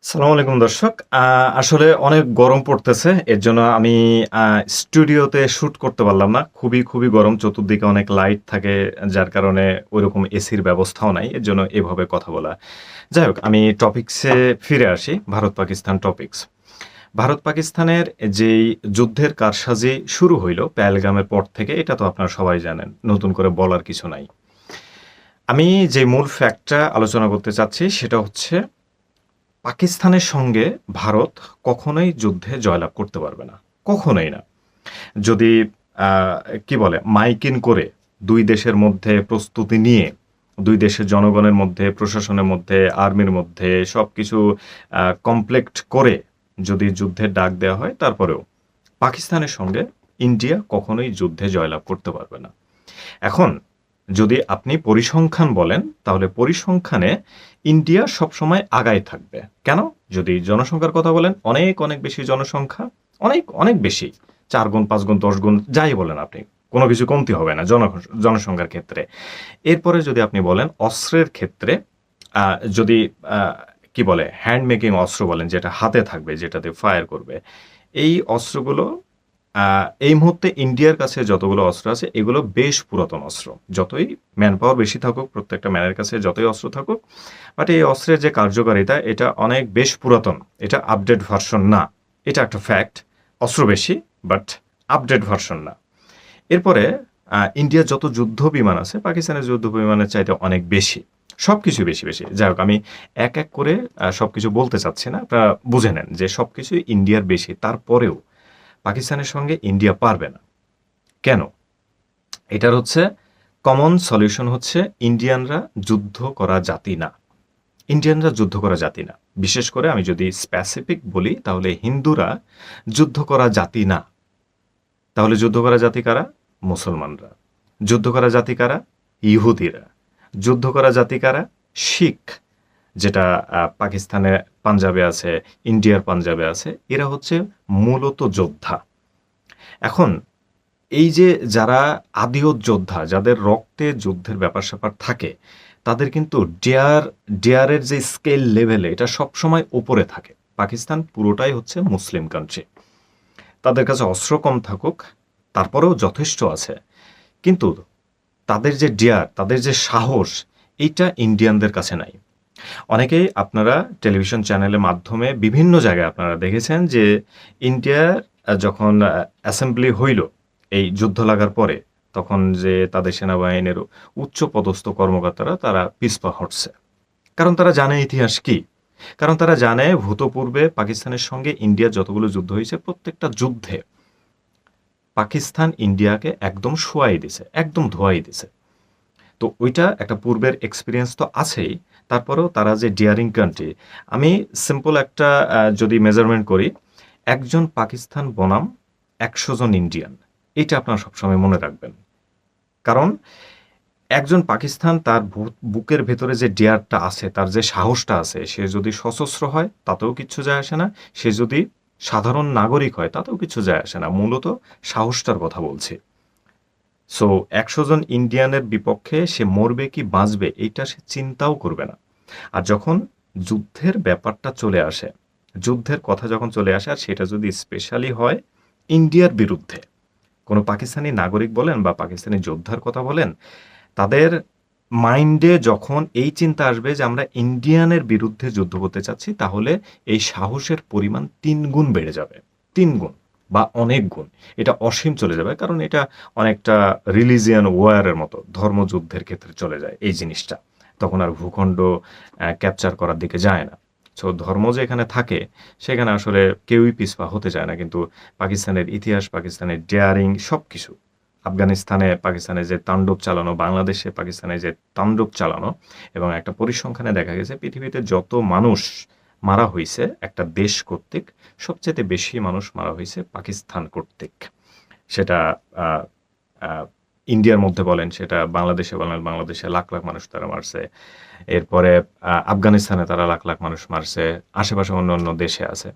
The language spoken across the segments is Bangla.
সালাম আলাইকুম দর্শক। আসলে অনেক গরম পড়তেছে। এর জন্য আমি স্টুডিওতে শুট করতে পারলাম না। খুবই গরম। চতুর্দিকে অনেক লাইট থাকে, যার কারণে ঐরকম এসির ব্যবস্থাও নাই। এর জন্য এভাবে কথা বলা। যাই হোক, আমি টপিকসে ফিরে আসি। ভারত-পাকিস্তান টপিকস। ভারত-পাকিস্তানের যেই যুদ্ধের কারসাজি শুরু হইল পেহেলগামের পর থেকে, এটা তো আপনারা সবাই জানেন। নতুন করে বলার কিছু নাই। আমি যে মূল ফ্যাক্টটা আলোচনা করতে চাচ্ছি সেটা হচ্ছে পাকিস্তানের সঙ্গে ভারত কখনোই যুদ্ধে জয়লাভ করতে পারবে না। কখনোই না। যদি আ কি বলে মাইকিং করে ২ দেশের মধ্যে প্রস্তুতি নিয়ে ২ দেশের জনগণের মধ্যে, প্রশাসনের মধ্যে, আর্মির মধ্যে সবকিছু কমপ্লেক্ট করে যদি যুদ্ধের ডাক দেওয়া হয়, তারপরেও পাকিস্তানের সঙ্গে ইন্ডিয়া কখনোই যুদ্ধে জয়লাভ করতে পারবে না। এখন যদি আপনি পরিসংখ্যান বলেন, তাহলে পরিসংখ্যানে ইন্ডিয়া সবসময় আগায় থাকবে। কেন? যদি জনসংখ্যার কথা বলেন, অনেক বেশি জনসংখ্যা। অনেক বেশি। ৪ গুণ, ৫ গুণ, ১০ গুণ যাই বলেন আপনি। কোনো কিছু কমতি হবে না জনসংখ্যার ক্ষেত্রে। এরপরে যদি আপনি বলেন অস্ত্রের ক্ষেত্রে, আ যদি আ কি বলে হ্যান্ড মেকিং অস্ত্র বলেন, যেটা হাতে থাকবে, যেটা দিয়ে ফায়ার করবে। এই অস্ত্রগুলো আ এই মুহূর্তে ইন্ডিয়ার কাছে যতগুলো অস্ত্র আছে, এগুলো বেশ পুরাতন অস্ত্র। যতই ম্যান পাওয়ার বেশি থাকুক, প্রত্যেকটা ম্যানের কাছে যতই অস্ত্র থাকুক, বাট এই অস্ত্রের যে কার্যকারিতা, এটা অনেক বেশ পুরাতন। এটা আপডেট ভার্সন না। এটা একটা ফ্যাক্ট। অস্ত্র বেশি, বাট আপডেট ভার্সন না। এরপরে ইন্ডিয়ার যত যুদ্ধ বিমান আছে, পাকিস্তানের যুদ্ধ বিমানের চাইতে অনেক বেশি। সবকিছু বেশি। যাই হোক, আমি এক করে সবকিছু বলতে চাচ্ছি না। আপনারা বুঝে নেন যে সবকিছুই ইন্ডিয়ার বেশি। তারপরেও পাকিস্তানের সঙ্গে ইন্ডিয়া পারবে না। কেন? এটার হচ্ছে কমন সলিউশন হচ্ছে ইন্ডিয়ানরা যুদ্ধ করা জাতি না। ইন্ডিয়ানরা যুদ্ধ করা জাতি না। বিশেষ করে আমি যদি স্পেসিফিক বলি, তাহলে হিন্দুরা যুদ্ধ করা জাতি না। তাহলে যুদ্ধ করা জাতি কারা? মুসলমানরা। যুদ্ধ করা জাতি কারা? ইহুদিরা। যুদ্ধ করা জাতি কারা? শিখ, যেটা পাকিস্তানে পাঞ্জাবে আছে, ইন্ডিয়ার পাঞ্জাবে আছে। এরা হচ্ছে মূলত যোদ্ধা। এখন এই যে যারা আদিও যোদ্ধা, যাদের রক্তে যুদ্ধের ব্যাপার-স্যাপার থাকে, তাদের কিন্তু ডেয়ারের যে স্কেল লেভেলে এটা সবসময় উপরে থাকে। পাকিস্তান পুরোটাই হচ্ছে মুসলিম কান্ট্রি। তাদের কাছে অস্ত্র কম থাকুক, তারপরেও যথেষ্ট আছে। কিন্তু তাদের যে তাদের যে সাহস, এইটা ইন্ডিয়ানদের কাছে নাই। অনেকেই আপনারা টেলিভিশন চ্যানেলের মাধ্যমে বিভিন্ন জায়গায় আপনারা দেখেছেন যে ইন্ডিয়ার যখন অ্যাসেম্বলি হইল এই যুদ্ধ লাগার পরে, তখন যে তাদের সেনাবাহিনীর উচ্চপদস্থ কর্মকর্তারা তারা পিছপা হটছে। কারণ তারা জানে ইতিহাস কি। কারণ তারা জানে ভূতপূর্বে পাকিস্তানের সঙ্গে ইন্ডিয়ার যতগুলো যুদ্ধ হয়েছে, প্রত্যেকটা যুদ্ধে পাকিস্তান ইন্ডিয়াকে একদম শোয়াই দিছে, একদম ধোয়াই দিছে। তো ওইটা একটা পূর্বের এক্সপেরিয়েন্স তো আছেই। তারপরেও তারা যে ডিয়ারিং কান্ট্রি, আমি সিম্পল একটা যদি মেজারমেন্ট করি, একজন পাকিস্তান বনাম ১০০ জন ইন্ডিয়ান। এটা আপনারা সবসময় মনে রাখবেন। কারণ একজন পাকিস্তান তার বুকের ভেতরে যে ডেয়ারটা আছে, তার যে সাহসটা আছে, সে যদি সশস্ত্র হয় তাতেও কিচ্ছু যায় আসে না। সে যদি সাধারণ নাগরিক হয় তাতেও কিছু যায় আসে না। মূলত সাহসটার কথা বলছি। সো ১০০ জন ইন্ডিয়ানের বিপক্ষে সে মরবে কি বাঁচবে এইটা সে চিন্তাও করবে না। আর যখন যুদ্ধের ব্যাপারটা চলে আসে, যুদ্ধের কথা যখন চলে আসে, আর সেটা যদি স্পেশালি হয় ইন্ডিয়ার বিরুদ্ধে, কোনো পাকিস্তানি নাগরিক বলেন বা পাকিস্তানি যোদ্ধার কথা বলেন, তাদের মাইন্ডে যখন এই চিন্তা আসবে যে আমরা ইন্ডিয়ানের বিরুদ্ধে যুদ্ধ করতে চাচ্ছি, তাহলে এই সাহসের পরিমাণ ৩ গুণ বেড়ে যাবে। ৩ গুণ বা অনেক গুণ। এটা অসীম চলে যাবে। কারণ এটা অনেকটা রিলিজিয়ান ওয়ারের মতো, ধর্মযুদ্ধের ক্ষেত্রে চলে যায় এই জিনিসটা। তখন আর ভূখণ্ড ক্যাপচার করার দিকে যায় না। সো ধর্ম যেখানে থাকে, সেখানে আসলে কেউই পিছপা হতে চায় না। কিন্তু পাকিস্তানের ইতিহাস, পাকিস্তানের ডেয়ারিং সবকিছু, আফগানিস্তানে পাকিস্তানের যে তাণ্ডব চালানো, বাংলাদেশে পাকিস্তানের যে তাণ্ডব চালানো, এবং একটা পরিসংখ্যানে দেখা গেছে পৃথিবীতে যত মানুষ মারা হইছে একটা দেশ কর্তৃক, সবচাইতে বেশি মানুষ মারা হইছে পাকিস্তান কর্তৃক। সেটা আ আ ইন্ডিয়ার মধ্যে বলেন, সেটা বাংলাদেশে বলেন, বাংলাদেশে লাখ মানুষ তারা মারছে। এরপরে আফগানিস্তানে তারা লাখ মানুষ মারছে। আশেপাশে অন্যান্য দেশে আছে।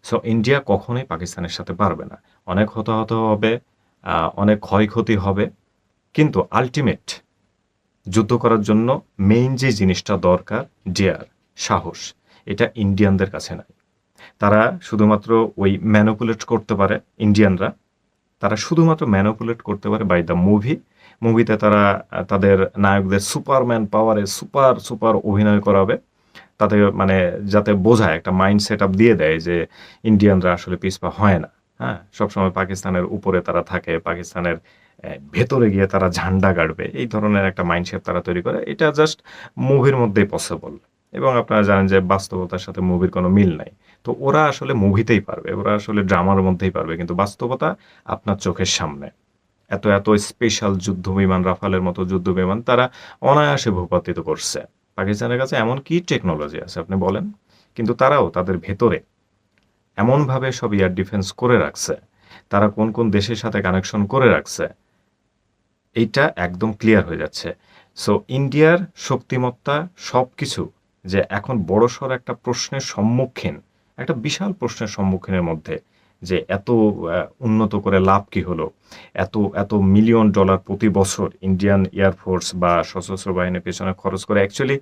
সো ইন্ডিয়া কখনোই পাকিস্তানের সাথে পারবে না। অনেক হতাহত হবে, অনেক ক্ষয়ক্ষতি হবে। কিন্তু আল্টিমেট যুদ্ধ করার জন্য মেইন যে জিনিসটা দরকার, সাহস। এটা ইন্ডিয়ানদের কাছে নাই। তারা শুধুমাত্র ওই ম্যানিপুলেট করতে পারে ইন্ডিয়ানরা। তারা শুধুমাত্র ম্যানিপুলেট করতে পারে বাই দ্য মুভি। মুভিতে তারা তাদের নায়কদের সুপারম্যান পাওয়ারে সুপার, সুপার অভিনয় করাবে। তাতে মানে যাতে বোঝায় একটা মাইন্ড সেটআপ দিয়ে দেয় যে ইন্ডিয়ানরা আসলে পিছপা হয় না। হ্যাঁ? সবসময় পাকিস্তানের উপরে তারা থাকে, পাকিস্তানের ভেতরে গিয়ে তারা ঝান্ডা গাড়বে। এই ধরনের একটা মাইন্ডসেট তারা তৈরি করে। এটা জাস্ট মুভির মধ্যেই পসিবল। এবং আপনারা জানেন যে বাস্তবতার সাথে মুভির কোনো মিল নাই। তো ওরা আসলে মুভিতেই পারবে। ওরা আসলে ড্রামার মধ্যেই পারবে। কিন্তু বাস্তবতা আপনার চোখের সামনে। এত, এত স্পেশাল যুদ্ধবিমান, রাফালের মতো যুদ্ধবিমান তারা অনায়াসে ভূপাতিত করছে। পাকিস্তানের কাছে এমন কি টেকনোলজি আছে আপনি বলেন? কিন্তু তারাও তাদের ভেতরে এমনভাবে সব এয়ার ডিফেন্স করে রাখছে, তারা কোন, কোন দেশের সাথে কানেকশন করে রাখছে, এইটা একদম ক্লিয়ার হয়ে যাচ্ছে। সো ইন্ডিয়ার শক্তিমত্তা সবকিছু যে এখন বড়সড় একটা প্রশ্নের সম্মুখীন, একটা বিশাল প্রশ্নের সম্মুখীনের মধ্যে যে এত উন্নত করে লাভ কি হলো? এত, এত মিলিয়ন ডলার প্রতি বছর ইন্ডিয়ান এয়ারফোর্স বা সশস্ত্র বাহিনীর পেছনে খরচ করে অ্যাকচুয়ালি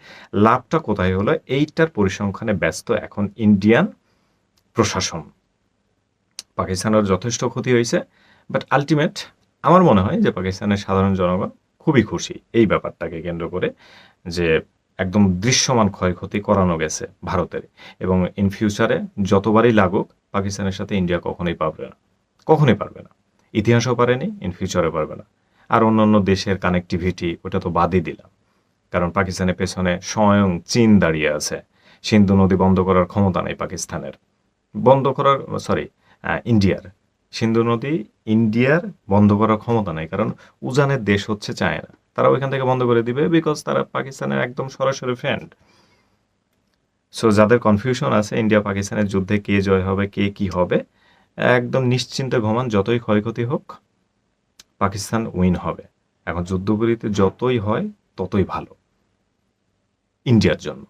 লাভটা কোথায় হলো? এইটার পরিসংখ্যানে ব্যস্ত এখন ইন্ডিয়ান প্রশাসন। পাকিস্তানের যথেষ্ট ক্ষতি হয়েছে, বাট আল্টিমেট আমার মনে হয় যে পাকিস্তানের সাধারণ জনগণ খুবই খুশি এই ব্যাপারটাকে কেন্দ্র করে যে একদম দৃশ্যমান ক্ষয়ক্ষতি করানো গেছে ভারতের। এবং ইন ফিউচারে যতবারই লাগুক পাকিস্তানের সাথে ইন্ডিয়া কখনোই পারবে না, কখনোই পারবে না। ইতিহাসও পারেনি, ইন ফিউচারে পারবে না। আর অন্যান্য দেশের কানেক্টিভিটি ওটা তো বাদই দিলাম, কারণ পাকিস্তানের পেছনে স্বয়ং চীন দাঁড়িয়ে আছে। সিন্ধু নদী বন্ধ করার ক্ষমতা নেই পাকিস্তানের, বন্ধ করার সরি ইন্ডিয়ার। সিন্ধু নদী ইন্ডিয়ার বন্ধ করার ক্ষমতা নেই, কারণ উজানের দেশ হচ্ছে চায়না। তারা ওইখান থেকে বন্ধ করে দিবে, বিকজ তারা পাকিস্তানের একদম সরাসরি ফ্রেন্ড। সো যাদের কনফিউশন আছে ইন্ডিয়া পাকিস্তানের যুদ্ধে কে জয় হবে, কে কি হবে, একদম নিশ্চিন্তে ঘুমান। যতই ক্ষয়ক্ষতি হোক পাকিস্তান উইন হবে। এখন যুদ্ধবিরতি যতই হয় ততই ভালো ইন্ডিয়ার জন্য।